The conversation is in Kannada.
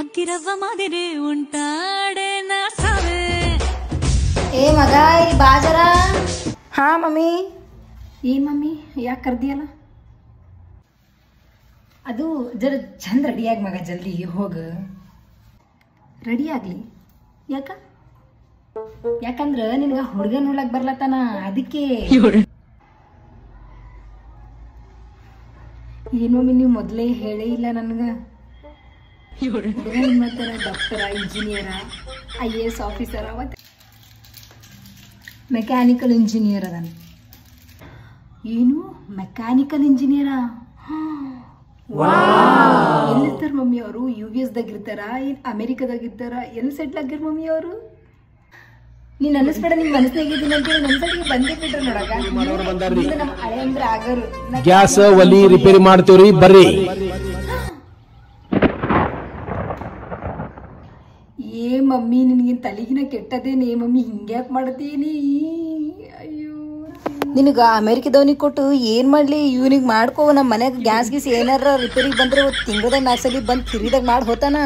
ಅಕ್ಕಿರವ್ವ ಮಾದಿರೆ ಉಂಟಾಡೆ ನಾ ಸಾವೆ ಏ ಮಗ ಇಲ್ಲಿ ಬಾಜರ. ಹಾ ಮಮ್ಮಿ. ಏನ್ ಮಮ್ಮಿ ಯಾಕೆ ಕರ್ದಿಯಲ್ಲ? ಅದು ಜರ ಚಂದ ರೆಡಿಯಾಗಿ ಮಗ, ಜಲ್ದಿ ಹೋಗ. ರೆಡಿ ಆಗ್ಲಿ ಯಾಕಂದ್ರ ನಿನಗ ಹುಡುಗ ನೋಡಕ್ ಬರ್ಲತ್ತಾನ, ಅದಕ್ಕೆ. ಏನು ಮಮ್ಮಿ ನೀವು ಮೊದಲೇ ಹೇಳೇ ಇಲ್ಲ ನನ್ಗ. ಹುಡುಗ ಡಾಕ್ಟರ, ಇಂಜಿನಿಯರ, IAS ಆಫೀಸರ, ಮತ್ತೆ ಮೆಕ್ಯಾನಿಕಲ್ ಇಂಜಿನಿಯರ್ ಅದಾನ. ಏನು ಮೆಕ್ಯಾನಿಕಲ್ ಇಂಜಿನಿಯರಾ? ಎಲ್ಲಿರ್ತಾರ ಮಮ್ಮಿ ಅವರು? US ದಾಗ ಇರ್ತಾರ, ಏನ್ ಅಮೆರಿಕದಾಗ ಇರ್ತಾರ? ಎಲ್ಲಿ ಸೆಟ್ಲ್ ಆಗ್ಯಾರ ಮಮ್ಮಿ ಅವರು? ನೀನ್ ಅನಿಸ್ಬೇಡ, ನಿಮ್ ಮನಸ್ನಾಗಿದ್ದೀನಿ ಅಂತೇಳಿ ನನ್ನ ಸೈಡ್ಗೆ ಬಂದೇ ಬಿಟ್ರು ನೋಡಕ. ನಮ್ಮ ಹಳೆ ಅಂದ್ರೆ ಆಗರು ಗ್ಯಾಸ್ ಒಲಿ ರಿಪೇರಿ ಮಾಡ್ತೀವ್ರಿ ಬರ್ರಿ. ಏ ಮಮ್ಮಿ ನಿನಗೆ ತಲೆಗಿನ ಕೆಟ್ಟದೇನೇ ಮಮ್ಮಿ, ಹಿಂಗ್ಯಾಕ್ ಮಾಡತೀನಿ? ಅಯ್ಯೋ, ನಿನಗ ಅಮೆರಿಕದವನಿಗೆ ಕೊಟ್ಟು ಏನ್ ಮಾಡ್ಲಿ? ಇವನಿಗೆ ಮಾಡ್ಕೋ. ನಮ್ಮ ಮನ್ಯಾಗ ಗ್ಯಾಸ್ ಗೀಸ್ ಏನಾರ ರಿಪೇರಿಗೆ ಬಂದ್ರೆ ತಿಂಗಳದಾಗ 4 ಸಲ ಬಂದು ಫ್ರೀದಾಗ ಮಾಡಿ ಹೋತಾನ.